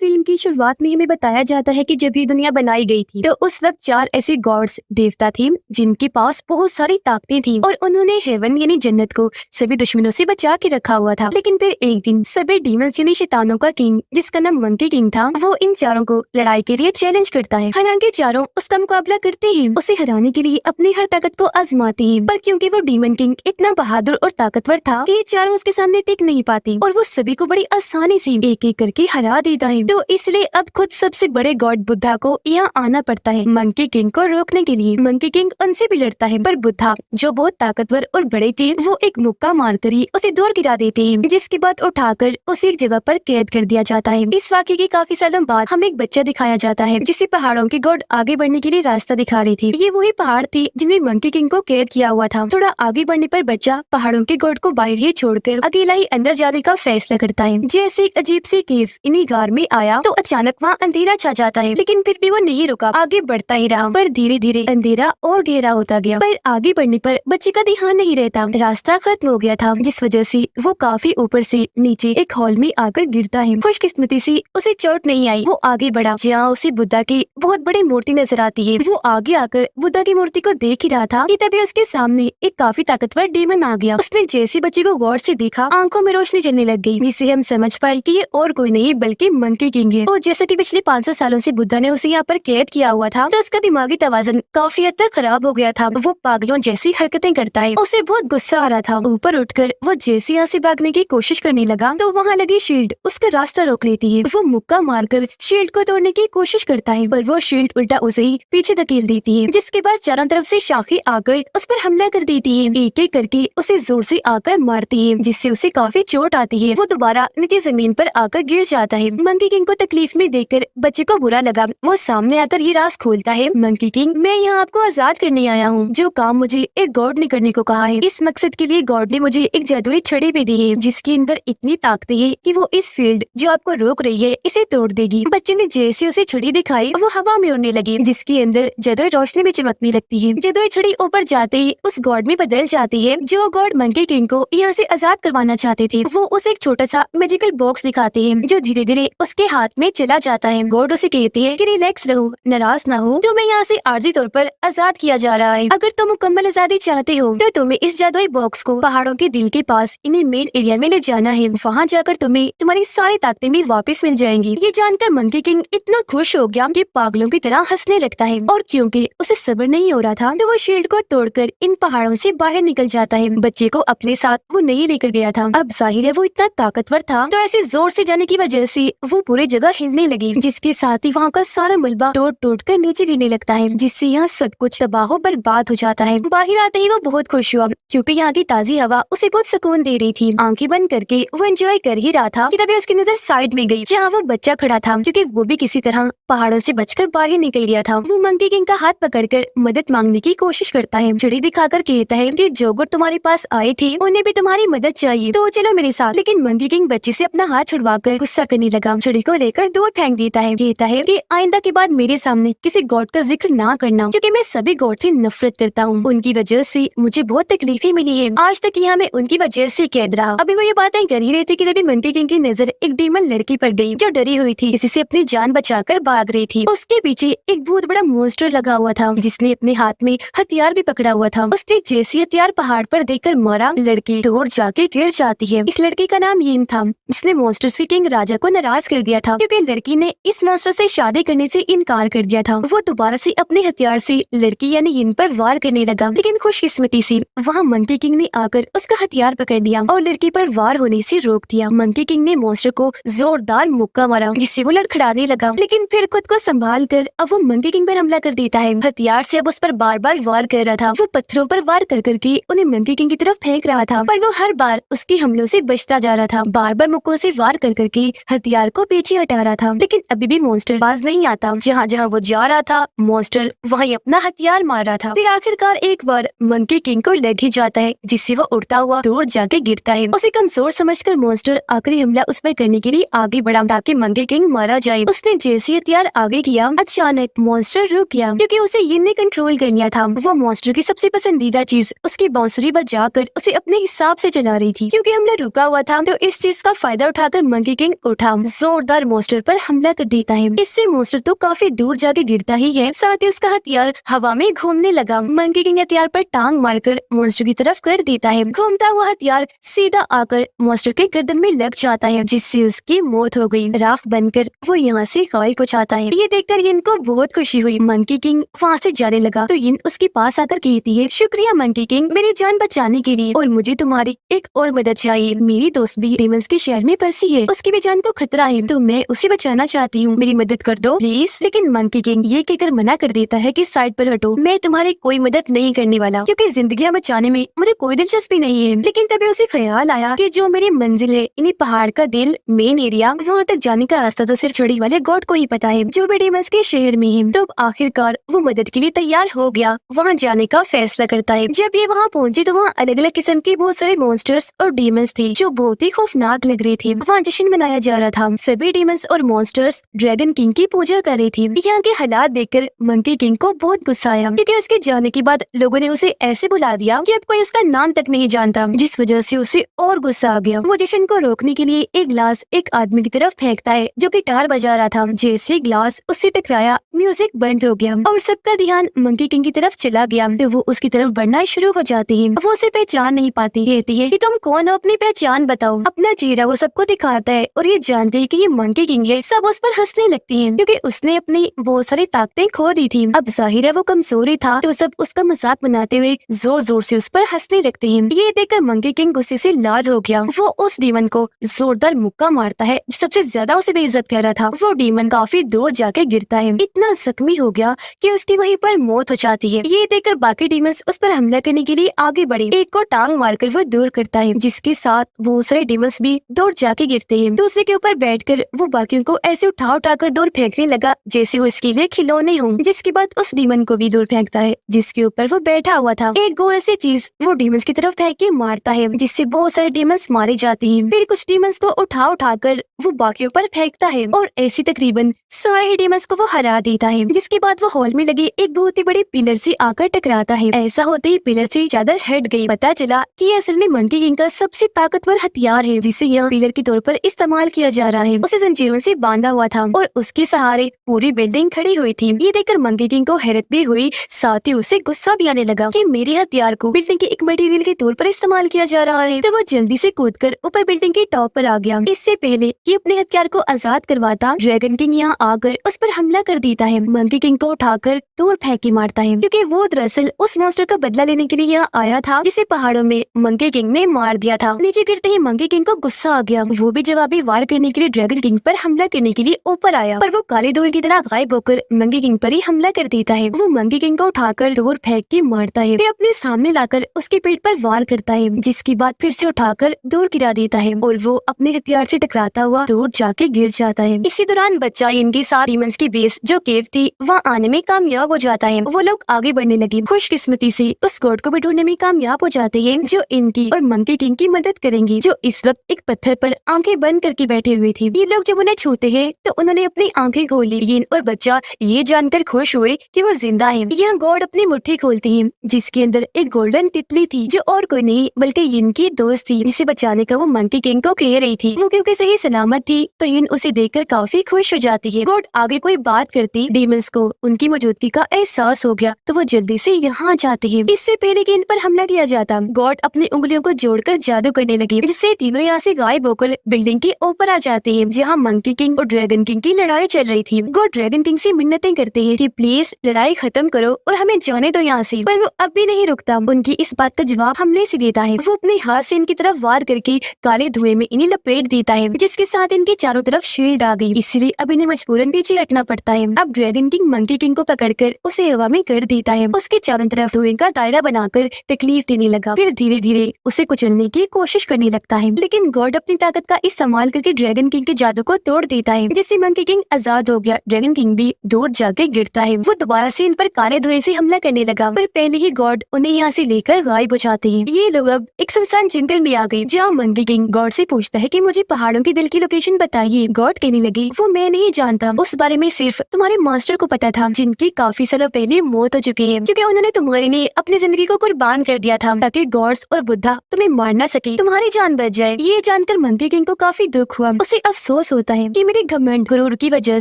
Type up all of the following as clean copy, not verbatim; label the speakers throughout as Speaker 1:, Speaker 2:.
Speaker 1: Film की शुरुआत में हमें बताया जाता है कि जब ये दुनिया बनाई गई थी तो उस वक्त 4 ऐसे गॉड्स देवता थे जिनके पास बहुत सारी ताकतें थी और उन्होंने हेवन यानी जन्नत को सभी दुश्मनों से बचा के रखा हुआ था। लेकिन फिर एक दिन सभी डीमंस यानी शैतानों का किंग जिसका नाम मंकी किंग था, वो इन चारों को लड़ाई के लिए चैलेंज करता है। हालांकि चारों उसका मुकाबला करते हैं, उसे हराने के लिए अपनी हर ताकत को आजमाते हैं, पर क्योंकि वो डीमन किंग इतना बहादुर और ताकतवर था कि ये चारों उसके सामने टिक नहीं पाते और वो सभी को बड़ी आसानी से एक एक करके हरा देता है। तो इसलिए अब खुद सबसे बड़े गॉड बुद्धा को यहाँ आना पड़ता है मंकी किंग को रोकने के लिए। मंकी किंग उनसे भी लड़ता है, पर बुद्धा जो बहुत ताकतवर और बड़े थे, वो एक मुक्का मारकर ही उसे दूर गिरा देते हैं, जिसके बाद उठाकर उसे एक जगह पर कैद कर दिया जाता है। इस वाक़ये के काफी सालों बाद हमें एक बच्चा दिखाया जाता है जिसे पहाड़ों के गॉड आगे बढ़ने के लिए रास्ता दिखा रहे थे। ये वही पहाड़ थे जिनमें मंकी किंग को कैद किया हुआ था। थोड़ा आगे बढ़ने पर बच्चा पहाड़ों के गॉड को बाहर ही छोड़कर अकेला ही अंदर जाने का फैसला करता है। जैसे एक अजीब सी केव इन्हीं गार में आया तो अचानक वहाँ अंधेरा छा जाता है, लेकिन फिर भी वो नहीं रुका, आगे बढ़ता ही रहा। पर धीरे धीरे अंधेरा और गहरा होता गया। पर आगे बढ़ने पर बच्चे का ध्यान नहीं रहता, रास्ता खत्म हो गया था, जिस वजह से वो काफी ऊपर से नीचे एक हॉल में आकर गिरता है। खुशकिस्मती से उसे चोट नहीं आई। वो आगे बढ़ा, जहाँ उसे बुद्धा की बहुत बड़ी मूर्ति नजर आती है। वो आगे आकर बुद्धा की मूर्ति को देख ही रहा था कि तभी उसके सामने एक काफी ताकतवर डेमन आ गया। उसने जैसे बच्चे को गौर से देखा, आंखों में रोशनी चलने लग गई, जिससे हम समझ पाए कि ये और कोई नहीं बल्कि मंकी किंग है। और जैसे कि पिछले 500 सालों से बुद्धा ने उसे यहाँ पर कैद किया हुआ था, तो उसका दिमागी तवाज़ुन काफी हद तक खराब हो गया था। वो पागलों जैसी हरकतें करता है। उसे बहुत गुस्सा आ रहा था। ऊपर उठकर वो जैसे यहाँ से भागने की कोशिश करने लगा तो वहाँ लगी शील्ड उसका रास्ता रोक लेती है। वो मुक्का मारकर शील्ड को तोड़ने की कोशिश करता है, पर वो शील्ड उल्टा उसे ही पीछे धकेल देती है, जिसके बाद चारों तरफ से शाखें आकर उस पर हमला कर देती है। एक एक करके उसे जोर से आकर मारती है, जिससे उसे काफी चोट आती है। वो दोबारा नीचे जमीन पर आकर गिर जाता है। मंकी किंग को तकलीफ में देखकर बच्चे को बुरा लगा। वो सामने आकर ये राज खोलता है, मंकी किंग, मैं यहाँ आपको आजाद करने आया हूँ। जो काम मुझे एक गॉड ने करने को कहा है, इस मकसद के लिए गॉड ने मुझे एक जादुई छड़ी भी दी है, जिसके अंदर इतनी ताकतें हैं कि वो इस फील्ड जो आपको रोक रही है इसे तोड़ देगी। बच्चे ने जैसे उसे छड़ी दिखाई, वो हवा में उड़ने लगी, जिसके अंदर जादुई रोशनी भी चमकने लगती है। जादुई छड़ी ऊपर जाते ही उस गॉड में बदल जाती है, जो गॉड मंकी किंग को यहाँ से आजाद करवाना चाहते थे। वो उसे एक छोटा सा मैजिकल बॉक्स दिखाते हैं, जो धीरे धीरे उसके हाथ में चला जाता है। गॉड उसे कहते हैं कि रिलैक्स रहो, नाराज ना हो, तुम्हें यहाँ से आर्जी तौर पर आजाद किया जा रहा है। अगर तुम मुकम्मल आजादी चाहते हो तो तुम्हें इस जादुई बॉक्स को पहाड़ों के दिल के पास इन्हीं मेन एरिया में ले जाना है। वहाँ जाकर तुम्हें तुम्हारी सारी ताकतें भी वापस मिल जाएंगी। ये जानकर मंकी किंग इतना खुश हो गया कि पागलों की तरह हंसने लगता है, और क्योंकि उसे सब्र नहीं हो रहा था तो वो शील्ड को तोड़कर इन पहाड़ों से बाहर निकल जाता है। बच्चे को अपने साथ वो नहीं लेकर गया था। अब जाहिर है वो इतना ताकतवर था, तो ऐसे जोर से जाने की वजह से वो पूरी जगह हिलने लगी, जिसके साथ ही वहाँ का सारा मलबा टूट टूट कर नीचे गिरने लगता है, जिससे यहाँ सब कुछ तबाह बर्बाद हो जाता है। बाहर आते ही वो बहुत खुश हुआ, क्योंकि यहाँ की ताजी हवा उसे बहुत सुकून दे रही थी। आंखें बंद करके वो एंजॉय कर ही रहा था कि तभी उसकी नजर साइड में गई, जहाँ वो बच्चा खड़ा था, क्योंकि वो भी किसी तरह पहाड़ों से बचकर बाहर निकल गया था। वो मंकी किंग का हाथ पकड़कर मदद मांगने की कोशिश करता है। छड़ी दिखाकर कहता है कि जो गुट तुम्हारे पास आए थे उन्हें भी तुम्हारी मदद चाहिए, तो चलो मेरे साथ। लेकिन मंकी किंग बच्चे से अपना हाथ छुड़वाकर गुस्सा करने लगा, छड़ी को लेकर दूर फेंक देता है। कहता है कि आइंदा के बाद मेरे सामने किसी गॉड का जिक्र ना करना, क्योंकि मैं सभी गॉड से नफरत करता हूँ। उनकी वजह से मुझे बहुत तकलीफें मिली है। आज तक यहाँ मैं उनकी वजह से कैद रहा। अभी वो ये बातें कर ही रही थी कि तभी मंकी किंग की नजर एक डीमन लड़की पर गई, जो डरी हुई थी, किसी से अपनी जान बचाकर भाग रही थी। उसके पीछे एक बहुत बड़ा मॉन्स्टर लगा हुआ था, जिसने अपने हाथ में हथियार भी पकड़ा हुआ था। उसने जैसे हथियार पहाड़ पर देखकर मारा, लड़की दूर जाके गिर जाती है। इस लड़की का नाम यीन था, जिसने मॉन्स्टर से किंग राजा को नाराज कर दिया था, क्योंकि लड़की ने इस मॉन्स्टर से शादी करने से इनकार कर दिया था। वो दोबारा से अपने हथियार से लड़की यानी यीन पर वार करने लगा, लेकिन खुशकिस्मती से वहाँ मंकी किंग ने आकर उसका हथियार पकड़ लिया और लड़की पर वार होने से रोक दिया। मंकी किंग ने मॉन्स्टर को जोरदार मुक्का मारा, जिससे वो लड़खड़ाने लगा, लेकिन फिर खुद को संभाल कर अब वो मंकी किंग पर हमला कर देता है। हथियार से अब उस पर बार बार वार कर रहा था। वो पत्थरों पर वार कर करके उन्हें मंकी किंग की तरफ फेंक रहा था, पर वो हर बार उसके हमलों से बचता जा रहा था। बार बार मुक्कों से वार कर करके हथियार को पीछे हटा रहा था, लेकिन अभी भी मॉन्स्टर बाज नहीं आता। जहाँ जहाँ वो जा रहा था मॉन्स्टर वहीं अपना हथियार मार रहा था। फिर आखिरकार एक बार मंकी किंग को लग ही जाता है, जिससे वो उड़ता हुआ दूर जाके गिरता है। उसे कमजोर समझकर मॉन्स्टर आखिरी हमला उस पर करने के लिए आगे बढ़ा, ताकि मंकी किंग मारा जाए। उसने जैसे हथियार आगे किया, अचानक मॉन्स्टर रुक गया, क्योंकि उसे यीन ने कंट्रोल कर लिया था। वो मॉन्स्टर की सबसे पसंदीदा चीज उसकी बांसुरी बजाकर उसे अपने हिसाब से चला रही थी। क्योंकि हमला रुका हुआ था, तो इस चीज का फायदा उठाकर मंकी किंग उठा, जोरदार जोरदार मॉन्स्टर पर हमला कर देता है। इससे मॉन्स्टर तो काफी दूर जाके गिरता ही है, साथ ही उसका हथियार हवा में घूमने लगा। मंकी किंग हथियार पर टांग मारकर मॉन्स्टर की तरफ कर देता है। घूमता हुआ हथियार सीधा आकर मॉन्स्टर के गर्दन में लग जाता है, जिससे उसकी मौत हो गई। राख बनकर वो यहाँ से गायब हो जाता है। ये देखकर यिन को बहुत खुशी हुई। मंकी किंग वहाँ से जाने लगा तो यिन उसके पास आकर कहती है, शुक्रिया मंकी किंग मेरी जान बचाने के लिए, और मुझे तुम्हारी एक और मदद चाहिए। मेरी दोस्त भी डेमंस के शहर में फंसी है, उसकी भी जान को खतरा है, तो मैं उसे बचाना चाहती हूँ, मेरी मदद कर दो प्लीज। लेकिन मंकी किंग ये कहकर मना कर देता है कि साइड पर हटो, मैं तुम्हारी कोई मदद नहीं करने वाला, क्योंकि जिंदगियां बचाने में मुझे कोई दिलचस्पी नहीं है। लेकिन तभी उसे ख्याल आया कि जो मेरी मंजिल है, इन्हीं पहाड़ का दिल मेन एरिया, वहाँ तक जाने का रास्ता तो सिर्फ छड़ी वाले गॉड को ही पता है, जो भी डेमंस के शहर में है। तो आखिरकार वो मदद के लिए तैयार हो गया, वहाँ जाने का फैसला करता है। जब ये वहाँ पहुँचे तो वहाँ अलग अलग किस्म के बहुत सारे मॉन्स्टर्स और डेमंस थे, जो बहुत ही खौफनाक लग रहे थे। वहाँ जश्न मनाया जा रहा था। सभी डेमंस और मॉन्स्टर्स ड्रैगन किंग की पूजा कर रही थी। यहाँ के हालात देखकर मंकी किंग को बहुत गुस्सा आया, क्योंकि उसके जाने के बाद लोगों ने उसे ऐसे बुला दिया कि अब कोई उसका नाम तक नहीं जानता, जिस वजह से उसे और गुस्सा आ गया। वो जश्न को रोकने के लिए एक ग्लास एक आदमी की तरफ फेंकता है जो गिटार बजा रहा था। जैसे ग्लास उससे टकराया, म्यूजिक बंद हो गया और सबका ध्यान मंकी किंग की तरफ चला गया। तो वो उसकी तरफ बढ़ना शुरू हो जाती है। वो उसे पहचान नहीं पाती, कहती है कि तुम कौन हो, अपनी पहचान बताओ। अपना चेहरा वो सबको दिखाता है और ये जानते हैं कि ये मंकी किंग है। सब उस पर हंसने लगते हैं, क्योंकि उसने अपनी बहुत सारी ताकतें खो दी थी। अब जाहिर है वो कमजोरी था, तो सब उसका मजाक बनाते हुए जोर जोर से उस पर हंसने लगते हैं। ये देखकर मंकी किंग गुस्से से लाल हो गया। वो उस डीमन को जोरदार मुक्का मारता है, सबसे ज्यादा उसे बेइज्जत कर रहा था। वो डीमन काफी दूर जाके गिरता है, इतना जख्मी हो गया कि उसकी वहीं पर मौत हो जाती है। ये देखकर बाकी डीमंस उस पर हमला करने के लिए आगे बढ़े। एक को टांग मारकर वो दूर करता है, जिसके साथ बहुत सारे डीमंस भी दूर जाके गिरते हैं। दूसरे के ऊपर बैठकर वो बाकियों को ऐसे उठा उठाकर दूर फेंकने लगा जैसे वो इसके लिए खिलौने हों। जिसके बाद उस डीमन को भी दूर फेंकता है जिसके ऊपर वो बैठा हुआ था। एक गो ऐसी चीज वो डीमंस की तरफ फेंक के मारता है, जिससे बहुत सारे डीमंस मारे जाते हैं। फिर कुछ डीमंस को उठा उठाकर वो बाकियों पर फेंकता है और ऐसी तकरीबन सारे डीमंस को वो हरा देता है। जिसके बाद वो हॉल में लगे एक बहुत ही बड़े पिलर से आकर टकराता है। ऐसा होते ही पिलर से चादर हट गई। पता चला कि ये असल में मंकी किंग का सबसे ताकतवर हथियार है, जिसे यहाँ पिलर के तौर पर इस्तेमाल किया जा रहा है। उसे जंजीरों से बांधा हुआ था और उसके सहारे पूरी बिल्डिंग खड़ी हुई थी। ये देखकर मंकी किंग को हैरत भी हुई, साथ ही उसे गुस्सा भी आने लगा कि मेरे हथियार को बिल्डिंग के एक मटेरियल के तौर पर इस्तेमाल किया जा रहा है। तो वो जल्दी से कूदकर ऊपर बिल्डिंग के टॉप पर आ गया। इससे पहले कि अपने हथियार को आजाद करवाता, ड्रैगन किंग यहाँ आकर उस पर हमला कर देता है। मंकी किंग को उठाकर दूर फेंक के मारता है, क्योंकि वो दरअसल उस मॉन्स्टर का बदला लेने के लिए यहाँ आया था, जिसे पहाड़ों में मंकी किंग ने मार दिया था। नीचे गिरते ही मंकी किंग को गुस्सा आ गया। वो भी जवाबी वार करने के लिए ड्रैगन किंग पर हमला करने के लिए ऊपर आया, पर वो काले धुएं की तरह गायब होकर मंकी किंग पर ही हमला कर देता है। वो मंकी किंग को उठाकर दूर फेंक के मारता है, फिर अपने सामने लाकर उसके पेट पर वार करता है, जिसके बाद फिर से उठाकर दूर गिरा देता है और वो अपने हथियार से टकराता हुआ दूर जाके गिर जाता है। इसी दौरान बच्चा इनके साथ डीमंस की बेस जो केव थी वहाँ आने में कामयाब हो जाता है। वो लोग आगे बढ़ने लगे। खुशकिस्मती से उस गॉड को भी ढूंढने में कामयाब हो जाते हैं, जो इनकी और मंकी किंग की मदद करेंगी, जो इस वक्त एक पत्थर पर आंखें बंद करके बैठे हुए थे। ये लोग जब उन्हें छूते हैं तो उन्होंने अपनी आंखें खोल ली। यिन और बच्चा ये जानकर खुश हुए कि वो जिंदा है। यह गॉड अपनी मुट्ठी खोलते हैं, जिसके अंदर एक गोल्डन तितली थी, जो और कोई नहीं बल्कि यिन की दोस्त थी, जिसे बचाने का वो मंकी किंग को कह रही थी। वो क्योंकि सही सलामत थी तो यिन उसे देखकर काफी खुश हो जाती है। गॉड आगे कोई बात करती, डीमंस को उनकी मौजूदगी का एहसास हो गया तो वो जल्दी से यहाँ जाते हैं। इससे पहले कि इन पर हमला किया जाता, गॉड अपनी उंगलियों को जोड़कर जादू करने लगी, जिससे तीनों यहाँ से गायब होकर बिल्डिंग के ऊपर आ जाते हैं, जहाँ मंकी किंग और ड्रैगन किंग की लड़ाई चल रही थी। गॉड ड्रैगन किंग से मिन्नतें करते हैं कि प्लीज लड़ाई खत्म करो और हमें जाने दो यहाँ से, पर वो अब भी नहीं रुकता। उनकी इस बात का जवाब हमले से देता है। वो अपने हाथ से इनकी तरफ वार करके काले धुएं में इन्हें लपेट देता है, जिसके साथ इनके चारों तरफ शील्ड आ गई, इसलिए अब इन्हें मजबूरन पीछे हटना पड़ता है। अब ड्रैगन किंग मंकी किंग को पकड़कर उसे हवा में कर देता है। उसके चारों तरफ धुएं का दायरा बनाकर तकलीफ देने लगा, फिर धीरे धीरे उसे कुचलने की कोशिश करने लगता है। लेकिन गॉड अपनी ताकत का इस्तेमाल करके ड्रैगन किंग के जादू को तोड़ देता है, जिससे मंकी किंग आजाद हो गया। ड्रैगन किंग भी दूर जाके गिरता है। वो दोबारा से इन पर काले धुएं से हमला करने लगा, पर पहले ही गॉड उन्हें यहाँ से लेकर गायब हो जाते हैं। ये लोग अब एक सुनसान जंगल में आ गए, जहाँ मंकी किंग गॉड से पूछता है कि मुझे पहाड़ों की दिल की लोकेशन बताइए। गॉड कहने लगी, वो मैं नहीं जानता, उस बारे में सिर्फ तुम्हारे मास्टर को पता था, जिनकी काफी सालों पहले मौत हो चुकी है, क्योंकि उन्होंने तुम्हारे लिए अपनी जिंदगी को कुर्बान कर दिया था ताकि गॉड्स और बुद्धा तुम्हें मार न सके, तुम्हारी जान बच जाए। ये जानकर मंकी किंग को काफी दुख हुआ। उसे अफसोस अफसोस होता है कि मेरे घमंड गुरूर की वजह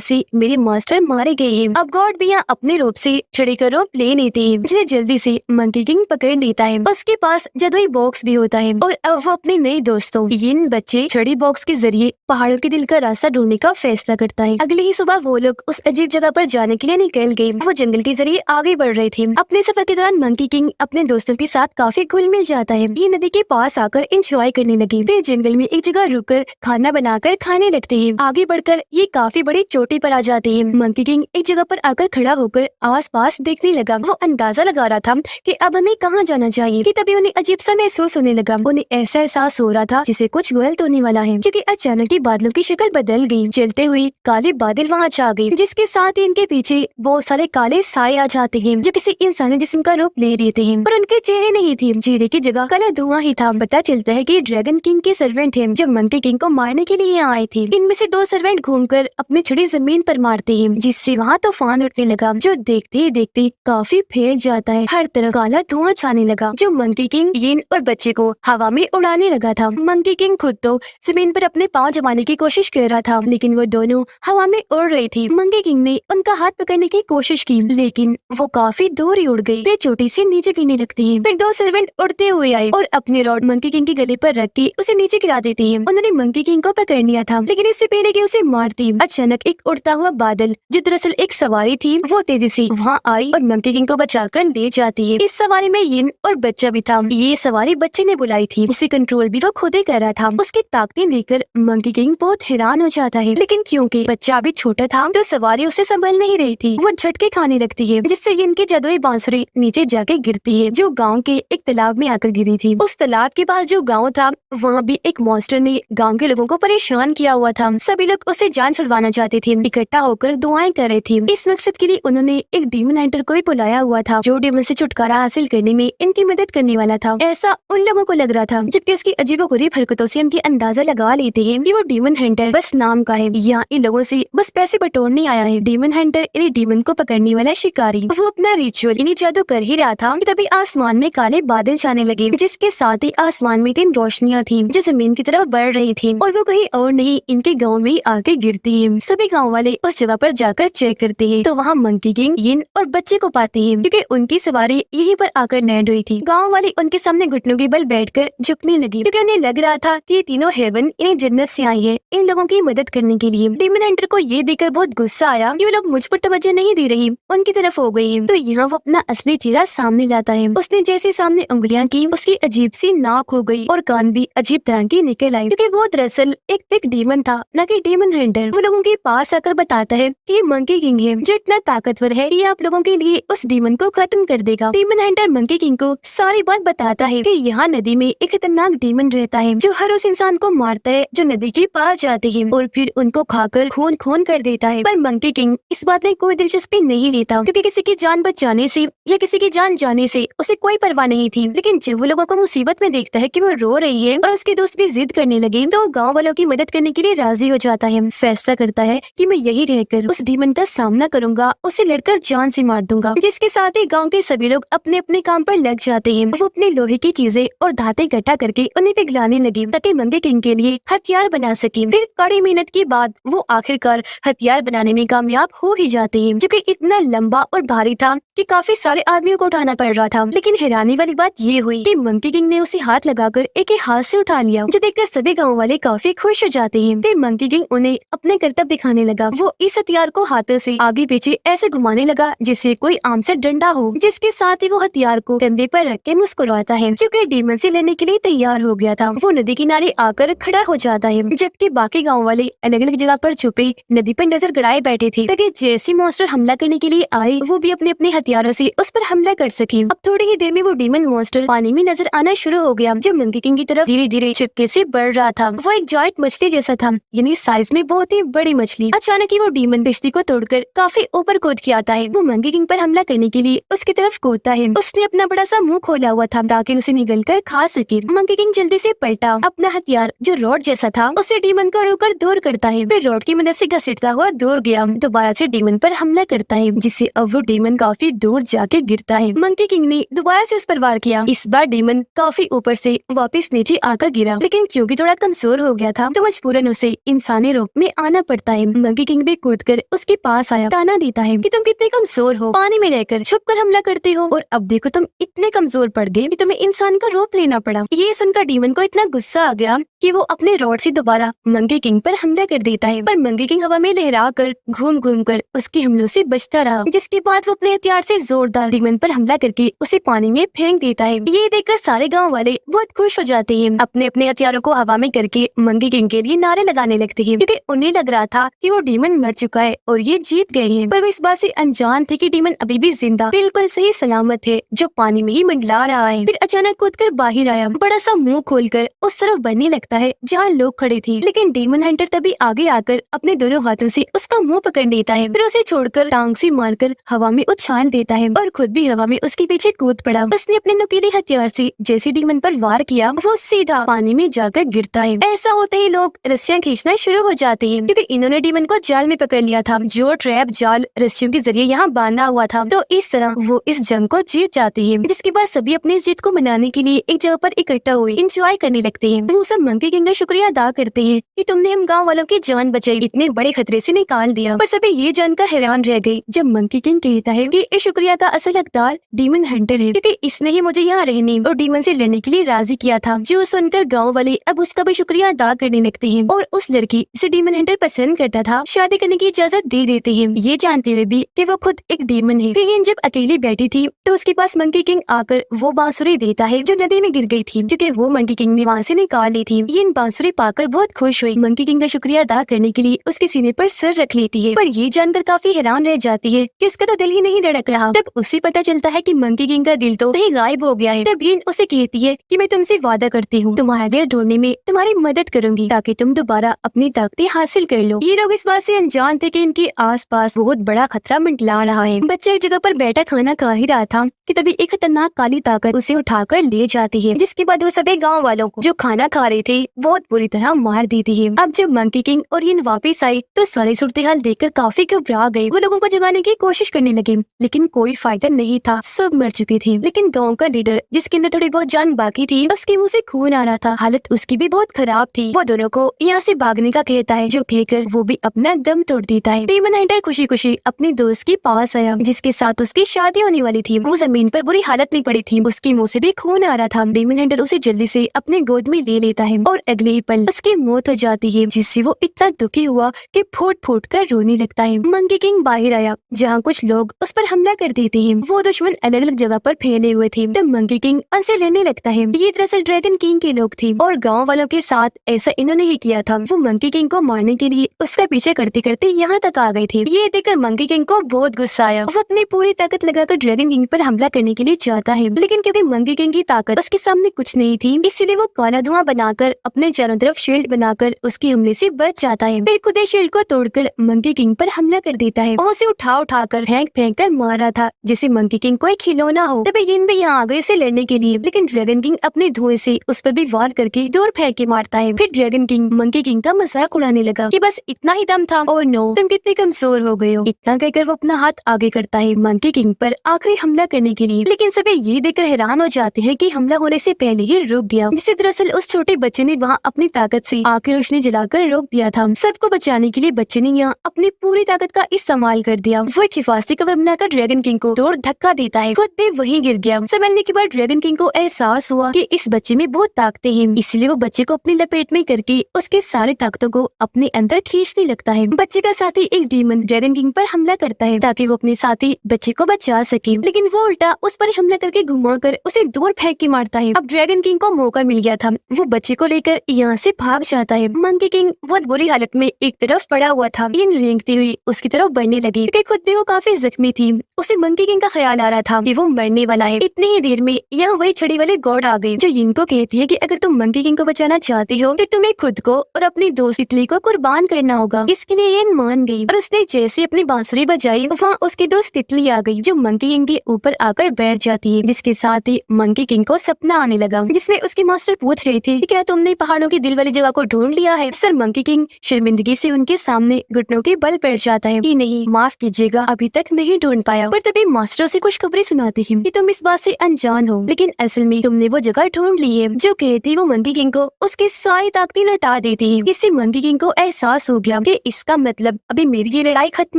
Speaker 1: से मेरे मास्टर मारे गए हैं। अब गॉड भी यहाँ अपने रूप से छड़ी का रूप ले लेते हैं, जिसे जल्दी से मंकी किंग पकड़ लेता है। उसके पास जादुई बॉक्स भी होता है और अब वो अपने नए दोस्तों यिन बच्चे छड़ी बॉक्स के जरिए पहाड़ों के दिल का रास्ता ढूंढने का फैसला करता है। अगली ही सुबह वो लोग उस अजीब जगह पर जाने के लिए निकल गए। वो जंगल के जरिए आगे बढ़ रहे थे। अपने सफर के दौरान मंकी किंग अपने दोस्तों के साथ काफी घुल मिल जाता है। ये नदी के पास आकर इंजॉय करने लगे। फिर जंगल में एक जगह रुककर खाना बनाकर खाने लगते हैं। आगे बढ़कर ये काफी बड़ी चोटी पर आ जाते हैं। मंकी किंग एक जगह पर आकर खड़ा होकर आसपास देखने लगा। वो अंदाजा लगा रहा था कि अब हमें कहाँ जाना चाहिए कि तभी उन्हें अजीब सा महसूस होने लगा। उन्हें ऐसा एहसास हो रहा था जिसे कुछ गलत होने वाला है, क्योंकि अचानक ही बादलों की शक्ल बदल गई। चलते हुए काले बादल वहाँ छा गए, जिसके साथ ही इनके पीछे बहुत सारे काले साए आ जाते हैं जो किसी इंसानी जिस्म का रूप ले लेते हैं। पर उनके चेहरे नहीं थे, चेहरे की जगह काला धुआं ही था। पता चलता है कि ड्रैगन किंग के सर्वेंट हैं जो मंकी किंग को मारने के लिए यहाँ आए थे। इनमें से 2 सर्वेंट घूमकर अपनी छड़ी जमीन पर मारते हैं, जिससे वहाँ तूफान उठने लगा जो देखते ही देखते काफी फैल जाता है। हर तरफ काला धुआं छाने लगा जो मंकी किंग यिन और बच्चे को हवा में उड़ाने लगा था। मंकी किंग खुद तो जमीन पर अपने पाँव जमाने की कोशिश कर रहा था, लेकिन वो दोनों हवा में उड़ रही थी। मंकी किंग ने उनका हाथ पकड़ने की कोशिश की, लेकिन वो काफी दूर ही उड़ गई। वे चोटी से नीचे गिरने लगते हैं। फिर 2 सर्वेंट उड़ते हुए आए और अपने रॉड मंकी किंग के गले पर रख के उसे नीचे गिरा देते हैं। उन्होंने मंकी किंग को पकड़ लिया था, लेकिन इससे पहले कि उसे मारती, अचानक एक उड़ता हुआ बादल जो दरअसल एक सवारी थी वो तेजी से वहाँ आई और मंकी किंग को बचाकर ले जाती है। इस सवारी में यिन और बच्चा भी था। ये सवारी बच्चे ने बुलाई थी, जिसे कंट्रोल भी वो खुद ही कर रहा था। उसकी ताकतें देखकर मंकी किंग बहुत हैरान हो जाता है, लेकिन क्योंकि बच्चा अभी छोटा था तो सवारी उसे संभल नहीं रही थी। वो झटके खाने लगती है, जिससे यिन की जादुई बांसुरी नीचे जाके गिरती है, जो गाँव के एक तालाब में आकर गिरी थी। उस तालाब के पास जो गाँव था वहाँ भी एक मॉन्स्टर ने गाँव के लोगों को परेशान किया हुआ था। सभी लोग उसे जान छुड़वाना चाहते थे, इकट्ठा होकर दुआएं कर रहे थे। इस मकसद के लिए उन्होंने एक डीमन हंटर को भी बुलाया हुआ था, जो डीमन से छुटकारा हासिल करने में इनकी मदद करने वाला था। ऐसा उन लोगों को लग रहा था, जबकि उसकी अजीबोगरीब हरकतों से हम ये अंदाजा लगा लेते हैं कि वो डीमन हंटर बस नाम का है, यहाँ इन लोगों से बस पैसे बटोरने आया है। डीमन हंटर यानी डीमन को पकड़ने वाला शिकारी। वो अपना रिचुअल यानी जादू कर ही रहा था कि तभी आसमान में काले बादल छाने लगे, जिसके साथ ही आसमान में 3 रोशनियां थी जो जमीन की तरफ बढ़ रही थी, और वो कहीं और नहीं इनके गाँव में आके गिरती है। सभी गाँव वाले उस जगह पर जाकर चेक करते हैं तो वहाँ मंकी किंग यिन और बच्चे को पाते हैं, क्योंकि उनकी सवारी यहीं पर आकर लैंड हुई थी। गाँव वाले उनके सामने घुटनों के बल बैठकर झुकने लगे, क्योंकि उन्हें लग रहा था कि ये तीनों हेवन यानी जन्नत से आई है इन लोगों की मदद करने के लिए। डीमन हंटर को ये देखकर बहुत गुस्सा आया कि वो लोग मुझ पर तवज्जो नहीं दे रही, उनकी तरफ हो गई है। तो यहाँ वो अपना असली चेहरा सामने लाता है। उसने जैसे सामने उंगलियां की, उसकी अजीब सी नाक हो गई और कान भी अजीब तरह की निकल आई, क्योंकि वो दरअसल एक बिग डीमन था, न कि डीमन हंटर। वो लोगों के पास आकर बताता है कि ये मंकी किंग है जो इतना ताकतवर है कि आप लोगों के लिए उस डीमन को खत्म कर देगा। डीमन हंटर मंकी किंग को सारी बात बताता है कि यहाँ नदी में एक खतरनाक डीमन रहता है जो हर उस इंसान को मारता है जो नदी के पास जाते हैं और फिर उनको खाकर खून खून कर देता है। पर मंकी किंग इस बात में कोई दिलचस्पी नहीं लेता, क्योंकि किसी की जान बच जाने से या किसी की जान जाने से उसे कोई परवाह नहीं थी। लेकिन जब वो लोगों को मुसीबत में देखता है कि वो रो रही है और उसके दोस्त भी जिद करने लगे, तो गाँव वालों की मदद करने के लिए राजी हो जाता है। फैसला करता है कि मैं यही रहकर उस डीमन का सामना करूंगा, उसे लड़कर जान से मार दूंगा। जिसके साथ ही गाँव के सभी लोग अपने अपने काम पर लग जाते हैं। वो अपने लोहे की चीजें और धातें इकट्ठा करके उन्हें पिघलाने लगे ताकि मंकी किंग के लिए हथियार बना सके। फिर कड़ी मेहनत के बाद वो आखिरकार हथियार बनाने में कामयाब हो ही जाते हैं, जो कि इतना लंबा और भारी था कि काफी सारे आदमियों को उठाना पड़ रहा था। लेकिन हैरानी वाली बात ये हुई कि मंकी किंग ने उसे हाथ लगाकर एक हाथ से उठा लिया, जो देखकर सभी गाँव वाले काफी खुश हो जाते हैं। फिर मंकी किंग उन्हें अपने करतब दिखाने लगा। वो इस हथियार को हाथों से आगे पीछे ऐसे घुमाने लगा जैसे कोई आम से डंडा हो, जिसके साथ ही वो हथियार को कंधे पर रख के मुस्कुराता है, क्योंकि डीमन से लड़ने के लिए तैयार हो गया था। वो नदी किनारे आकर खड़ा हो जाता है, जबकि बाकी गाँव वाले अलग अलग जगह पर छुपे नदी पर नजर गड़ाए बैठे थे, ताकि जैसे मॉन्स्टर हमला करने के लिए आए वो भी अपने अपने हथियारों से उस पर हमला कर सके। अब थोड़ी ही देर में वो डीमन मॉन्स्टर पानी में नजर आना शुरू हो गया, जो मंकी किंग की तरफ धीरे धीरे चिपके से बढ़ रहा था। वो एक जायंट मछली जैसा था, यानी साइज में बहुत ही बड़ी मछली। अचानक ही वो डीमन किश्ती को तोड़कर काफी ऊपर कूद के आता है। वो मंकी किंग पर हमला करने के लिए उसकी तरफ कूदता है। उसने अपना बड़ा सा मुंह खोला हुआ था ताकि उसे निगल कर खा सके। मंकी किंग जल्दी से पलटा, अपना हथियार जो रॉड जैसा था उसे डीमन को रोककर दूर करता है। फिर रॉड की मदद से घसीटता हुआ दूर गया, दोबारा से डीमन पर हमला करता है, जिससे अब वो डीमन काफी दूर जाके गिरता है। मंकी किंग ने दोबारा से उस पर वार किया। इस बार डीमन काफी ऊपर से वापस नीचे आकर गिरा, लेकिन क्योंकि थोड़ा कमजोर हो गया था तो मजबूरन उसे इंसानी रूप में आना पड़ता है। मंकी किंग भी कूद कर उसके पास आया, ताना देता है कि तुम कितने कमजोर हो, पानी में रहकर छुप कर हमला करते हो और अब देखो तुम इतने कमजोर पड़ गए कि तुम्हें इंसान का रूप लेना पड़ा। ये सुनकर डीमन को इतना गुस्सा आ गया कि वो अपने रॉड से दोबारा मंकी किंग पर हमला कर देता है, पर मंकी किंग हवा में लहरा कर घूम घूम कर उसके हमलों से बचता रहा, जिसके बाद वो अपने हथियार से जोरदार डीमन पर हमला करके उसे पानी में फेंक देता है। ये देखकर सारे गांव वाले बहुत खुश हो जाते हैं, अपने अपने हथियारों को हवा में करके मंकी किंग के लिए नारे लगाने लगते हैं, क्योंकि उन्हें लग रहा था कि वो डीमन मर चुका है और ये जीत गए हैं। पर वो इस बात से अनजान थे कि डीमन अभी भी जिंदा बिल्कुल सही सलामत है, जो पानी में ही मंडला रहा है। फिर अचानक कूदकर बाहर आया, बड़ा सा मुंह खोलकर उस तरफ बढ़ने लगता है जहाँ लोग खड़े थे, लेकिन डीमन हंटर तभी आगे आकर अपने दोनों हाथों से उसका मुंह पकड़ लेता है, फिर उसे छोड़कर टांग से मारकर हवा में उछाल देता है और खुद भी हवा में उसके पीछे कूद पड़ा। उसने अपने नुकीले हथियार से जैसे डीमन पर वार किया, वो सीधा पानी में जाकर गिरता है। ऐसा होते ही लोग रस्सियां खींचना शुरू हो जाते हैं, क्योंकि इन्होंने डीमन को जाल में पकड़ लिया था, जो ट्रैप जाल रस्सियों के जरिए यहाँ बांधा हुआ था। तो इस तरह वो इस जंग को जीत जाते हैं, जिसके बाद सभी अपनी जीत को मनाने के लिए एक जगह पर इकट्ठा हुए एंजॉय करने लगते हैं। वो सब मंकी किंग का शुक्रिया अदा करते हैं कि तुमने हम गांव वालों की जान बचाई, इतने बड़े खतरे से निकाल दिया। पर सभी ये जानकर हैरान रह गए जब मंकी किंग कहता है कि इस शुक्रिया का असल हकदार डीमन हंटर है, क्योंकि इसने ही मुझे यहाँ रहने और डीमन से लड़ने के लिए राजी किया था। जो सुनकर गाँव वाले अब उसका भी शुक्रिया अदा करने लगते हैं और उस लड़की जिसे डीमन हंटर पसंद करता था शादी करने की इजाजत दे देते हैं, ये जानते हुए भी कि वो खुद एक डीमन है। फिर जब अकेली बैठी थी तो उसके पास मंकी किंग आकर वो बांसुरी देता है जो नदी में गिर गई थी, क्योंकि वो मंकी किंग ने वहाँ से निकाल ली थी। ये बांसुरी पाकर बहुत खुश हुई, मंकी किंग का शुक्रिया अदा करने के लिए उसके सीने पर सर रख लेती है, पर ये जानकर काफी हैरान रह जाती है कि उसका तो दिल ही नहीं धड़क रहा। तब उसे पता चलता है कि मंकी किंग का दिल तो कहीं गायब हो गया है। तब हीन उसे कहती है कि मैं तुमसे वादा करती हूँ तुम्हारा दिल ढूंढने में तुम्हारी मदद करूंगी, ताकि तुम दोबारा अपनी ताकतें हासिल कर लो। ये लोग इस बात से अनजान थे कि इनके आसपास बहुत बड़ा खतरा मंडला रहा है। बच्चा एक जगह पर बैठा खाना खा ही रहा था कि तभी एक खतरनाक काली ताकत उसे उठाकर ले जाती है, जिसके बाद वो सभी गाँव वालों को जो खाना खा रहे थे बहुत बुरी तरह मार देती है। अब जब मंकी किंग और हीन वापिस आई तो सारी सूरत हाल देखकर काफी घबरा गए। वो लोगों को जगाने की कोशिश करने लगे, लेकिन कोई फायदा नहीं था, सब मर चुके थे। लेकिन गांव का लीडर जिसके अंदर थोड़ी बहुत जान बाकी थी, उसके मुंह से खून आ रहा था, हालत उसकी भी बहुत खराब थी। वो दोनों को यहाँ से भागने का कहता है, जो कहकर वो भी अपना दम तोड़ देता है। डीमन हंटर खुशी खुशी अपने दोस्त के पास आया जिसके साथ उसकी शादी होने वाली थी। वो जमीन पर बुरी हालत में पड़ी थी, उसके मुंह से भी खून आ रहा था। डीमन हंटर उसे जल्दी से अपने गोद में ले लेता है और अगले ही पल उसकी मौत हो जाती है, जिससे वो इतना दुखी हुआ कि फूट फूट कर रोने लगता है। मंकी किंग बाहर आया जहाँ कुछ लोग उस पर हमला कर देते हैं। वो दुश्मन अलग अलग जगह पर फैले हुए थे, तब मंकी किंग उनसे लड़ने लगता है। ये दरअसल ड्रैगन किंग के लोग थे और गाँव वालों के साथ ऐसा इन्होंने ही किया था। वो मंकी किंग को मारने के लिए उसका पीछे करते करते यहाँ तक आ गए थे। ये देखकर मंकी किंग को बहुत गुस्सा आया। वो अपनी पूरी ताकत लगाकर ड्रैगन किंग पर हमला करने के लिए चाहता है, लेकिन क्योंकि मंकी किंग की ताकत उसके सामने कुछ नहीं थी, इसलिए वो काला धुआं बनाकर अपने चारों तरफ शील्ड बनाकर उसके हमले से बच जाता है। फिर खुद शील्ड को तोड़कर मंकी किंग पर हमला कर देता है। वो उसे उठाकर फेंक कर मार रहा था जैसे मंकी किंग कोई खिलौना हो। तभी हीन भी यहाँ आ गए उसे लड़ने के लिए, लेकिन ड्रैगन किंग अपने धुएं से उस पर भी वार करके दूर फेंक के मारता है। फिर ड्रैगन किंग मंकी किंग का मजाक उड़ाने लगा कि बस इतना ही दम था, और नो तुम कितने कमजोर हो गए हो। इतना कहकर वो अपना हाथ आगे करता है मंकी किंग पर आखिरी हमला करने के लिए, लेकिन सभी ये देखकर हैरान हो जाते हैं कि हमला होने से पहले ही रुक गया, जिसे दरअसल उस छोटे बच्चे ने वहाँ अपनी ताकत से आखिर रोशनी जलाकर रोक दिया था। सबको बचाने के लिए बच्चे ने यहाँ अपनी पूरी ताकत का इस्तेमाल कर दिया। वो एक हिफाजती कवर बनाकर ड्रैगन किंग को तोड़ धक्का देता है, खुद भी वहीं गिर गया। संभलने के बाद ड्रैगन किंग को एहसास हुआ कि इस बच्चे में बहुत ताकतें हैं, इसलिए वो बच्चे को अपनी लपेट में करके उसके सारी ताकतों को अपने अंदर खींचने लगता है। बच्चे का साथी एक डीमन ड्रैगन किंग पर हमला करता है ताकि वो अपने साथी बच्चे को बचा सके, लेकिन वो उल्टा उस पर हमला करके घुमाकर उसे दूर फेंक के मारता है। अब ड्रैगन किंग को मौका मिल गया था, वो बच्चे को लेकर यहाँ से भाग जाता है। मंकी किंग बहुत बुरी हालत में एक तरफ पड़ा हुआ था, इन रेंगती हुई उसकी तरफ बढ़ने लगी, क्योंकि खुद भी वो काफी जख्मी थी। उसे मंकी किंग का ख्याल आ रहा था कि वो मरने वाला है। इतनी ही देर में यहाँ वही छड़ी वाले गॉड आ गए, जो इनको कहती है कि अगर तुम मंकी किंग को बचाना चाहती हो तो तुम्हें खुद को और अपनी दोस्त तितली को कुर्बान करना होगा। इसके लिए ये मान गई और उसने जैसे अपनी बांसुरी बजाई, वहाँ उसकी दोस्त तितली आ गई, जो मंकी किंग के ऊपर आकर बैठ जाती है, जिसके साथ ही मंकी किंग को सपना आने लगा, जिसमें उसके मास्टर पूछ रहे थे कि क्या तुमने पहाड़ों की दिल वाली जगह को ढूंढ लिया है। सर मंकी किंग शर्मिंदगी से उनके सामने घुटनों के बल बैठ जाता है कि नहीं, माफ कीजिएगा, अभी तक नहीं ढूंढ पाया। पर तभी मास्टर से कुछ खबरें सुनाती थी कि तुम इस बात से अनजान हो, लेकिन असल में तुमने वो जगह ढूंढ ली है। जो कहती वो मंकी किंग को उसकी सारी ताकतें लौटा देती जाती है। इससे मंकी किंग को एहसास हो गया कि इसका मतलब अभी मेरी ये लड़ाई खत्म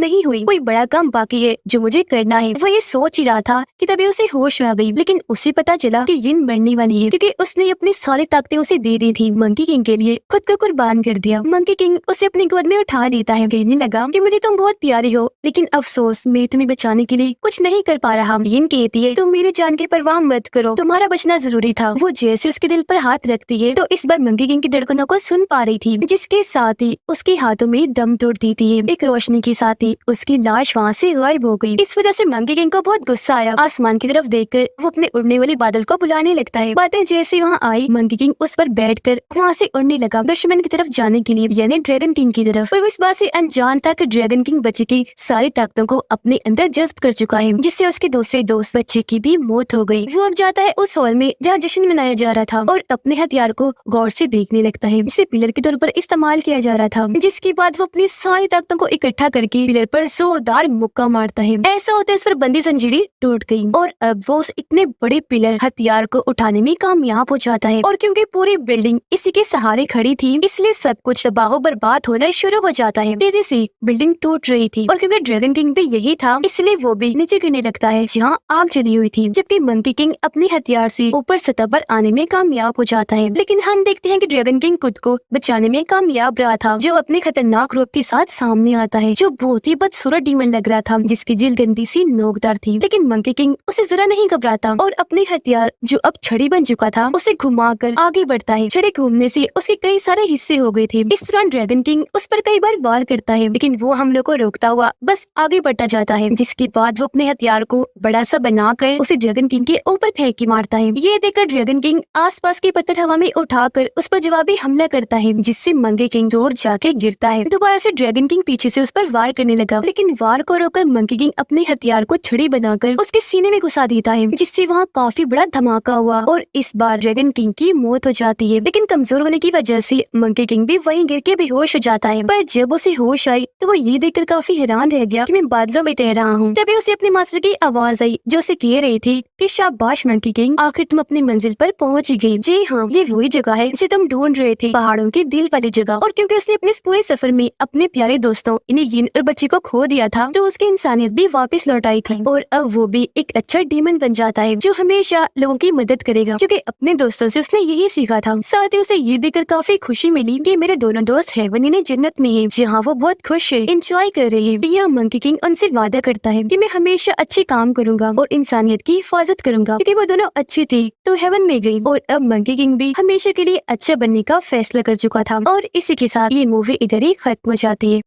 Speaker 1: नहीं हुई, कोई बड़ा काम बाकी है जो मुझे करना है। वो ये सोच ही रहा था कि तभी उसे होश आ गई, लेकिन उसे पता चला कि यिन मरने वाली है, क्योंकि उसने अपनी सारी ताकतें उसे दे दी थी। मंकी किंग के लिए खुद को कुर्बान कर दिया। मंकी किंग उसे अपनी गोद में उठा लेता है, कहने लगा कि मुझे तुम बहुत प्यारी हो, लेकिन अफसोस मैं तुम्हें बचाने के लिए कुछ नहीं कर पा रहा। यिन कहती है तुम मेरी जान की परवाह मत करो, तुम्हारा बचना जरूरी था। वो जैसे उसके दिल पर हाथ रखती है तो इस बार मंकी किंग की धड़कनों को सुन पा रही थी, जिसके साथ ही उसके हाथों में दम तोड़ देती है। एक रोशनी के साथ ही उसकी लाश वहाँ से गायब हो गई। इस वजह से मंकी किंग को बहुत गुस्सा आया। आसमान की तरफ देखकर वो अपने उड़ने वाले बादल को बुलाने लगता है। बादल जैसे वहाँ आई, मंकी किंग उस पर बैठकर वहाँ से उड़ने लगा दुश्मन की तरफ जाने के लिए, यानी ड्रैगन किंग की तरफ। और वो इस बात से अनजान था कि ड्रैगन किंग बच्चे की सारी ताकतों को अपने अंदर जज्ब कर चुका है, जिससे उसके दूसरे दोस्त बच्चे की भी मौत हो गई। वो अब जाता है उस हॉल में जहाँ जश्न मनाया जा रहा था और अपने हथियार को गौर से देखने लगता है, जिसे पिलर के तौर पर इस्तेमाल किया जा रहा था। जिसके बाद वो अपनी सारी ताकतों को इकट्ठा करके पिलर पर जोरदार मुक्का मारता है। ऐसा होता है उस पर बंदी जंजीरें टूट गई और अब वो उस इतने बड़े पिलर हथियार को उठाने में कामयाब हो जाता है। और क्योंकि पूरी बिल्डिंग इसी के सहारे खड़ी थी, इसलिए सब कुछ तबाह बर्बाद होना शुरू हो जाता है। तेजी से बिल्डिंग टूट रही थी और क्योंकि ड्रैगन किंग भी यही था, इसलिए वो भी नीचे गिरने लगता है जहाँ आग जली हुई थी, जबकि मंकी किंग अपने हथियार से ऊपर सतह पर आने में कामयाब हो जाता है। लेकिन हम देखते हैं कि ड्रैगन किंग खुद को बचाने में कामयाब रहा था, जो अपने खतरनाक रूप के साथ सामने आता है, जो बहुत ही बदसूरत डीमन लग रहा था, जिसकी जिल्द गंदी सी नोकदार थी। लेकिन मंकी किंग उसे जरा नहीं घबराता और अपने हथियार जो अब छड़ी बन चुका था उसे घुमाकर आगे बढ़ता है। छड़ी घूमने से उसके कई सारे हिस्से हो गए थे। इस दौरान ड्रैगन किंग उस पर कई बार वार करता है, लेकिन वो हमलों को रोकता हुआ बस आगे बढ़ता जाता है। जिसके बाद वो अपने हथियार को बड़ा सा बनाकर उसे ड्रैगन किंग के ऊपर फेंक के मारता है। ये देखकर ड्रैगन किंग आसपास के पत्थर हवा में उठाकर उस पर जवाबी हमला करता है, जिससे मंकी किंग दूर जाके गिरता है। दोबारा से ड्रैगन किंग पीछे से उस पर वार करने लगा, लेकिन वार को रोककर मंकी किंग अपने हथियार को छड़ी बनाकर उसके सीने में घुसा देता है, जिससे वहाँ काफी बड़ा धमाका हुआ और इस बार ड्रैगन किंग की मौत हो जाती है। लेकिन कमजोर होने की वजह से मंकी किंग भी वहीं गिर के बेहोश हो जाता है। पर जब उसे होश आई तो वो ये देखकर काफी हैरान रह गया कि मैं बादलों में तैर रहा हूँ। तभी उसे अपने मास्टर की आवाज आई, जो उसे कह रही थी कि शाबाश मंकी किंग, आखिर तुम अपनी मंजिल पर पहुँच गई। जी हाँ, ये वही जगह है जिसे तुम ढूंढ रहे थे, पहाड़ों के दिल वाली जगह। और क्योंकि उसने अपने इस पूरे सफर में अपने प्यारे दोस्तों इन्हें यिन और बच्चे को खो दिया था, तो उसकी इंसानियत भी वापस लौट आई थी और अब वो भी एक अच्छा डीमन बन जाता है, जो हमेशा लोगों की मदद करेगा, क्योंकि अपने दोस्तों से उसने यही सीखा था। साथ ही उसे ये देखकर काफी खुशी मिली कि मेरे दोनों दोस्त हेवन यानी जन्नत में है, जहाँ वो बहुत खुश है, एंजॉय कर रही है। यह मंकी किंग उनसे वादा करता है कि मैं हमेशा अच्छे काम करूंगा और इंसानियत की हिफाजत करूंगा, क्योंकि वो दोनों अच्छे थे तो हेवन में गई। और अब मंकी किंग भी हमेशा के लिए अच्छा बनने का फैसला कर चुका था। और इसी के साथ ये मूवी इधर ही खत्म हो जाती है।